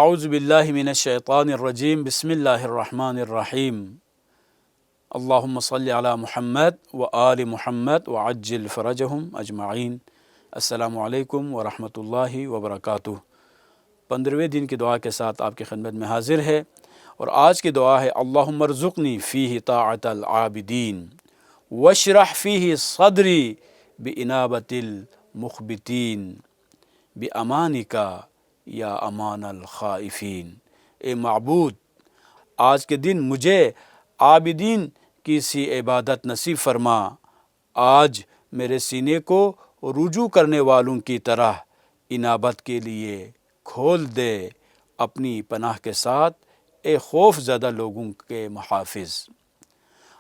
اعوذ باللہ من الشیطان الرجیم بسم اللہ الرحمن الرحیم اللہم صلی علی محمد و آل محمد وعجل فرجہم اجمعین۔ السلام علیکم ورحمۃ اللہ وبرکاتہ۔ 15ویں دن کی دعا کے ساتھ آپ کی خدمت میں حاضر ہے، اور آج کی دعا ہے اللہم ارزقنی فیہ طاعت العابدین واشرح فیہ صدری بانابۃ المخبتین بامانک یا امان الخائفین۔ اے معبود، آج کے دن مجھے عابدین کی سی عبادت نصیب فرما۔ آج میرے سینے کو رجوع کرنے والوں کی طرح انابت کے لیے کھول دے، اپنی پناہ کے ساتھ اے خوف زدہ لوگوں کے محافظ۔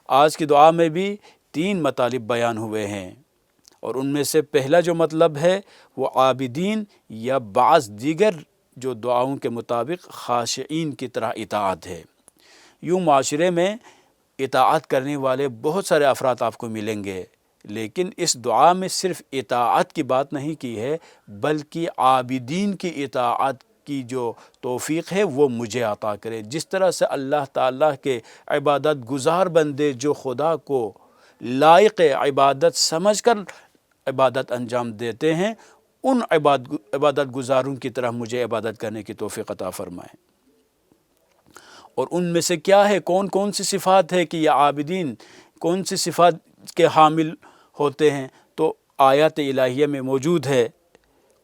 آج کی دعا میں بھی 3 مطالب بیان ہوئے ہیں، اور ان میں سے پہلا جو مطلب ہے وہ عابدین یا بعض دیگر جو دعاؤں کے مطابق خاشعین کی طرح اطاعت ہے۔ یوں معاشرے میں اطاعت کرنے والے بہت سارے افراد آپ کو ملیں گے، لیکن اس دعا میں صرف اطاعت کی بات نہیں کی ہے، بلکہ عابدین کی اطاعت کی جو توفیق ہے وہ مجھے عطا کرے۔ جس طرح سے اللہ تعالیٰ کے عبادت گزار بندے جو خدا کو لائق عبادت سمجھ کر عبادت انجام دیتے ہیں، ان عبادت گزاروں کی طرح مجھے عبادت کرنے کی توفیق عطا فرمائے۔ اور ان میں سے کیا ہے، کون کون سی صفات ہے کہ یہ عابدین کون سی صفات کے حامل ہوتے ہیں، تو آیات الہیہ میں موجود ہے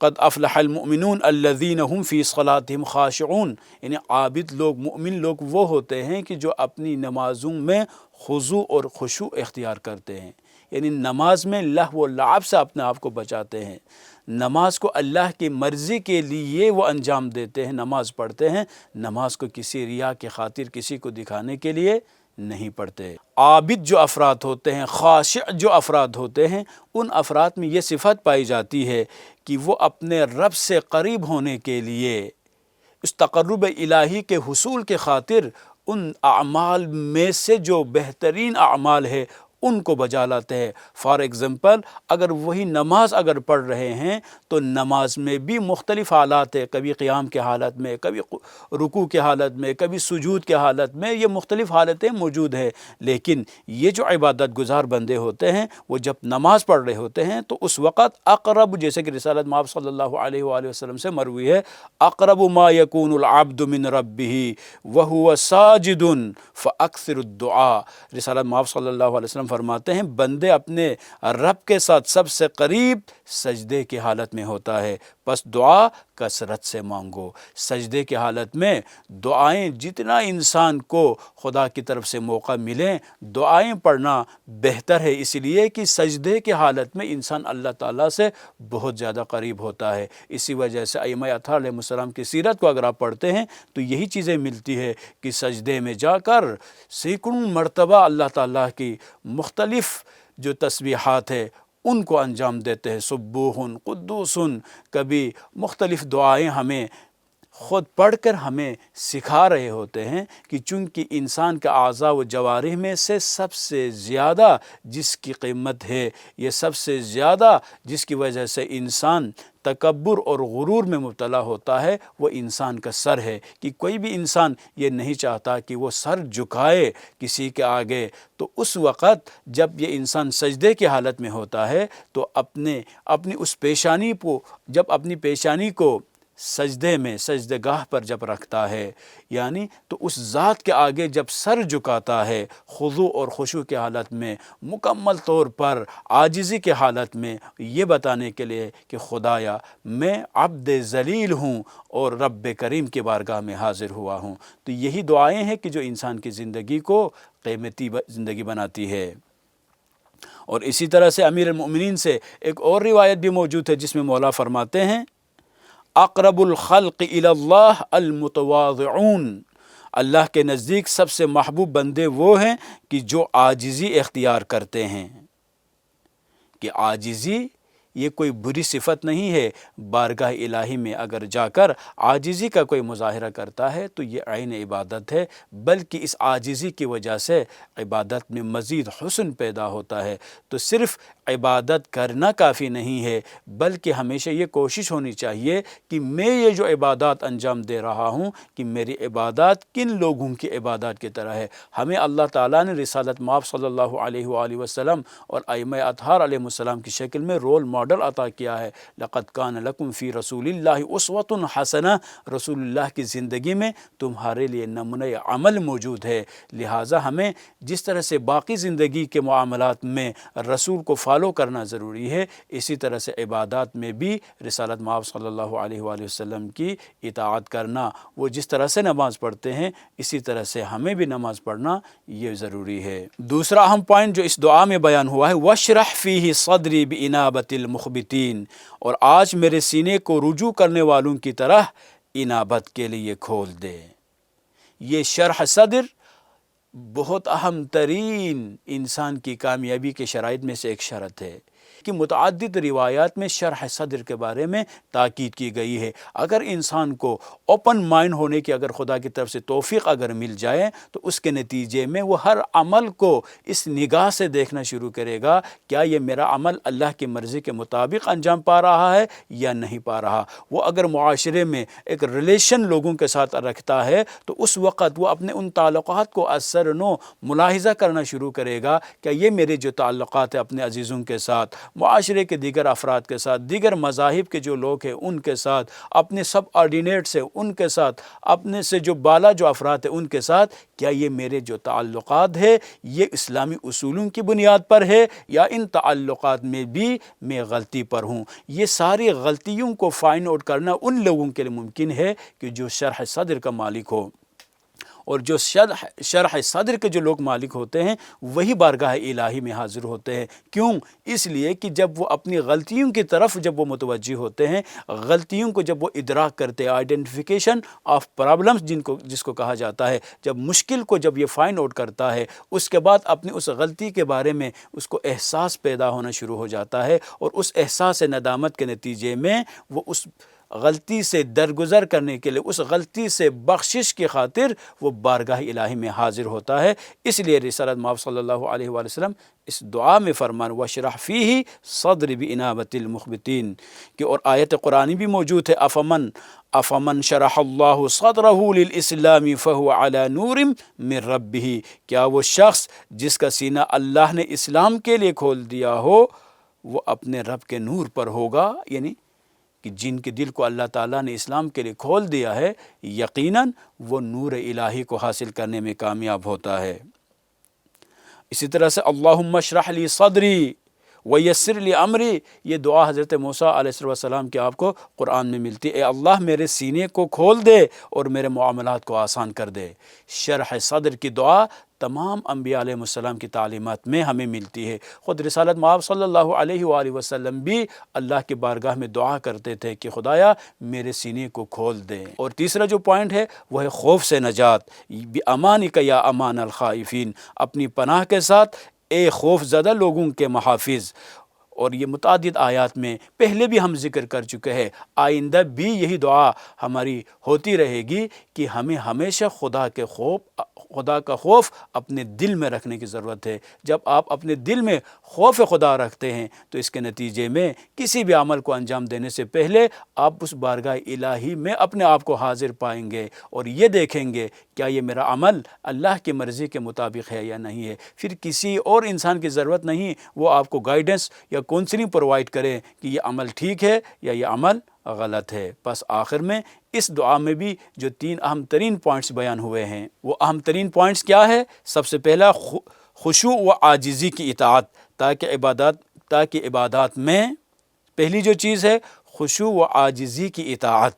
قد افلح المؤمنون الذین هم فی صلاتهم خاشعون۔ یعنی عابد لوگ، مومن لوگ وہ ہوتے ہیں کہ جو اپنی نمازوں میں خضوع اور خشوع اختیار کرتے ہیں، یعنی نماز میں لہو و لعب سے اپنے آپ کو بچاتے ہیں، نماز کو اللہ کی مرضی کے لیے وہ انجام دیتے ہیں، نماز پڑھتے ہیں، نماز کو کسی ریا کی خاطر کسی کو دکھانے کے لیے نہیں پڑھتے۔ عابد جو افراد ہوتے ہیں، خاشع جو افراد ہوتے ہیں، ان افراد میں یہ صفت پائی جاتی ہے کہ وہ اپنے رب سے قریب ہونے کے لیے، اس تقرب الہی کے حصول کے خاطر ان اعمال میں سے جو بہترین اعمال ہے ان کو بجا لاتے ہیں۔ فار ایگزامپل، اگر وہی نماز اگر پڑھ رہے ہیں تو نماز میں بھی مختلف حالات ہیں، کبھی قیام کے حالت میں، کبھی رکوع کے حالت میں، کبھی سجود کے حالت میں، یہ مختلف حالتیں موجود ہیں، لیکن یہ جو عبادت گزار بندے ہوتے ہیں وہ جب نماز پڑھ رہے ہوتے ہیں تو اس وقت اقرب، جیسے کہ رسالت مآب صلی اللہ علیہ وآلہ وسلم سے مروی ہے، اقرب ما یکون العبد من ربہ وہو ساجد فاکثر الدعاء۔ رسالت مآب صلی اللہ علیہ وسلم فرماتے ہیں بندے اپنے رب کے ساتھ سب سے قریب سجدے کی حالت میں ہوتا ہے، پس دعا کثرت سے مانگو۔ سجدے کی حالت میں دعائیں جتنا انسان کو خدا کی طرف سے موقع ملیں دعائیں پڑھنا بہتر ہے، اس لیے کہ سجدے کی حالت میں انسان اللہ تعالیٰ سے بہت زیادہ قریب ہوتا ہے۔ اسی وجہ سے ائمہ اطہار علیہ السلام کی سیرت کو اگر آپ پڑھتے ہیں تو یہی چیزیں ملتی ہے کہ سجدے میں جا کر سینکڑوں مرتبہ اللہ تعالیٰ کی مختلف جو تسبیحات ہے ان کو انجام دیتے ہیں، سبوح قدوس، کبھی مختلف دعائیں ہمیں خود پڑھ کر ہمیں سکھا رہے ہوتے ہیں کہ چونکہ انسان کے اعضاء و جوارح میں سے سب سے زیادہ جس کی قیمت ہے، یہ سب سے زیادہ جس کی وجہ سے انسان تکبر اور غرور میں مبتلا ہوتا ہے، وہ انسان کا سر ہے، کہ کوئی بھی انسان یہ نہیں چاہتا کہ وہ سر جھکائے کسی کے آگے۔ تو اس وقت جب یہ انسان سجدے کی حالت میں ہوتا ہے تو اپنی اس پیشانی کو، جب اپنی پیشانی کو سجدے میں، سجدہ گاہ پر جب رکھتا ہے، یعنی تو اس ذات کے آگے جب سر جھکاتا ہے خضوع اور خشوع کی حالت میں، مکمل طور پر عاجزی کی حالت میں، یہ بتانے کے لیے کہ خدایا میں عبد ذلیل ہوں اور رب کریم کی بارگاہ میں حاضر ہوا ہوں۔ تو یہی دعائیں ہیں کہ جو انسان کی زندگی کو قیمتی زندگی بناتی ہے۔ اور اسی طرح سے امیر المؤمنین سے ایک اور روایت بھی موجود ہے جس میں مولا فرماتے ہیں اقرب الخلق الی اللہ المتواضعون۔ اللہ کے نزدیک سب سے محبوب بندے وہ ہیں کہ جو عاجزی اختیار کرتے ہیں، کہ عاجزی یہ کوئی بری صفت نہیں ہے۔ بارگاہ الہی میں اگر جا کر عاجزی کا کوئی مظاہرہ کرتا ہے تو یہ عین عبادت ہے، بلکہ اس عاجزی کی وجہ سے عبادت میں مزید حسن پیدا ہوتا ہے۔ تو صرف عبادت کرنا کافی نہیں ہے، بلکہ ہمیشہ یہ کوشش ہونی چاہیے کہ میں یہ جو عبادات انجام دے رہا ہوں کہ میری عبادات کن لوگوں کی عبادات کی طرح ہے۔ ہمیں اللہ تعالیٰ نے رسالت مآب صلی اللہ علیہ وآلہ وسلم اور ائمہ اطہار علیہ السلام کی شکل میں رول ماڈل عطا کیا ہے۔ لقد کان لکم فی رسول اللہ اسوۃ حسنہ، رسول اللہ کی زندگی میں تمہارے لیے نمونہ عمل موجود ہے۔ لہٰذا ہمیں جس طرح سے باقی زندگی کے معاملات میں رسول کو فالو کرنا ضروری ہے، اسی طرح سے عبادات میں بھی رسالت مآب صلی اللہ علیہ وآلہ وسلم کی اطاعت کرنا۔ وہ جس طرح سے نماز پڑھتے ہیں اسی طرح سے ہمیں بھی نماز پڑھنا یہ ضروری ہے۔ دوسرا اہم پوائنٹ جو اس دعا میں بیان ہوا ہے، وَاشْرَحْ فِيهِ صَدْرِي بِإِنَابَةِ الْمُخْبِتِينَ، اور آج میرے سینے کو رجوع کرنے والوں کی طرح انابت کے لیے کھول دے۔ یہ شرح صدر بہت اہم ترین انسان کی کامیابی کے شرائط میں سے ایک شرط ہے کہ متعدد روایات میں شرح صدر کے بارے میں تاکید کی گئی ہے۔ اگر انسان کو اوپن مائنڈ ہونے کی اگر خدا کی طرف سے توفیق اگر مل جائے تو اس کے نتیجے میں وہ ہر عمل کو اس نگاہ سے دیکھنا شروع کرے گا، کیا یہ میرا عمل اللہ کی مرضی کے مطابق انجام پا رہا ہے یا نہیں پا رہا۔ وہ اگر معاشرے میں ایک ریلیشن لوگوں کے ساتھ رکھتا ہے تو اس وقت وہ اپنے ان تعلقات کو اثر نو ملاحظہ کرنا شروع کرے گا، کیا یہ میرے جو تعلقات ہیں اپنے عزیزوں کے ساتھ، معاشرے کے دیگر افراد کے ساتھ، دیگر مذاہب کے جو لوگ ہیں ان کے ساتھ، اپنے سب آرڈینیٹس ہیں ان کے ساتھ، اپنے سے جو بالا جو افراد ہیں ان کے ساتھ، کیا یہ میرے جو تعلقات ہیں یہ اسلامی اصولوں کی بنیاد پر ہے یا ان تعلقات میں بھی میں غلطی پر ہوں۔ یہ ساری غلطیوں کو فائنڈ آؤٹ کرنا ان لوگوں کے لیے ممکن ہے کہ جو شرح صدر کا مالک ہو، اور جو شرح صدر کے جو لوگ مالک ہوتے ہیں وہی بارگاہ الہی میں حاضر ہوتے ہیں۔ کیوں؟ اس لیے کہ جب وہ اپنی غلطیوں کی طرف جب وہ متوجہ ہوتے ہیں، غلطیوں کو جب وہ ادراک کرتے ہیں، آئیڈینٹیفیکیشن آف پرابلمس جس کو کہا جاتا ہے، جب مشکل کو جب یہ فائنڈ آؤٹ کرتا ہے، اس کے بعد اپنی اس غلطی کے بارے میں اس کو احساس پیدا ہونا شروع ہو جاتا ہے، اور اس احساس ندامت کے نتیجے میں وہ اس غلطی سے درگزر کرنے کے لیے، اس غلطی سے بخشش کی خاطر وہ بارگاہ الہی میں حاضر ہوتا ہے۔ اس لیے رسالت مآب صلی اللہ علیہ وآلہ وسلم اس دعا میں فرمان وَاشْرَحْ فِيهِ صَدْرِي بِإِنَابَةِ الْمُخْبِتِينَ کہ، اور آیت قرآنی بھی موجود ہے، افمن شرح اللہ صدرہ للاسلام فہو علی نور من ربہ، کیا وہ شخص جس کا سینہ اللہ نے اسلام کے لیے کھول دیا ہو وہ اپنے رب کے نور پر ہوگا، یعنی کہ جن کے دل کو اللہ تعالیٰ نے اسلام کے لیے کھول دیا ہے یقیناً وہ نور الہی کو حاصل کرنے میں کامیاب ہوتا ہے۔ اسی طرح سے اللہم اشرح لی صدری ویسر لی امری، یہ دعا حضرت موسیٰ علیہ السلام کی آپ کو قرآن میں ملتی ہے، اے اللہ میرے سینے کو کھول دے اور میرے معاملات کو آسان کر دے۔ شرح صدر کی دعا تمام انبیاء علیہ السلام کی تعلیمات میں ہمیں ملتی ہے۔ خود رسالت مآب صلی اللہ علیہ وآلہ وسلم بھی اللہ کی بارگاہ میں دعا کرتے تھے کہ خدایا میرے سینے کو کھول دے۔ اور تیسرا جو پوائنٹ ہے وہ ہے خوف سے نجات، بِأَمَانِكَ يَا أَمَانَ الْخَائِفِينَ، اپنی پناہ کے ساتھ اے خوف زدہ لوگوں کے محافظ۔ اور یہ متعدد آیات میں پہلے بھی ہم ذکر کر چکے ہیں، آئندہ بھی یہی دعا ہماری ہوتی رہے گی کہ ہمیں ہمیشہ خدا کا خوف اپنے دل میں رکھنے کی ضرورت ہے۔ جب آپ اپنے دل میں خوف خدا رکھتے ہیں تو اس کے نتیجے میں کسی بھی عمل کو انجام دینے سے پہلے آپ اس بارگاہ الہی میں اپنے آپ کو حاضر پائیں گے اور یہ دیکھیں گے کیا یہ میرا عمل اللہ کی مرضی کے مطابق ہے یا نہیں ہے۔ پھر کسی اور انسان کی ضرورت نہیں وہ آپ کو گائیڈنس یا کونسلنگ پرووائڈ کرے کہ یہ عمل ٹھیک ہے یا یہ عمل غلط ہے۔ بس آخر میں اس دعا میں بھی جو 3 اہم ترین پوائنٹس بیان ہوئے ہیں وہ اہم ترین پوائنٹس کیا ہے؟ سب سے پہلا خشوع و عاجزی کی اطاعت، تاکہ عبادات میں پہلی جو چیز ہے خشوع و عاجزی کی اطاعت،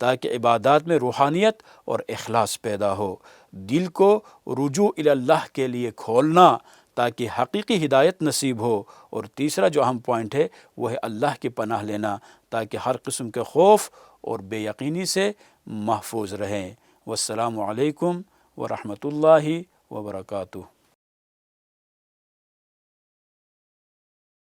تاکہ عبادات میں روحانیت اور اخلاص پیدا ہو، دل کو رجوع الی اللہ کے لیے کھولنا تاکہ حقیقی ہدایت نصیب ہو، اور تیسرا جو اہم پوائنٹ ہے وہ ہے اللہ کی پناہ لینا تاکہ ہر قسم کے خوف اور بے یقینی سے محفوظ رہیں۔ والسلام علیکم ورحمۃ اللہ وبرکاتہ۔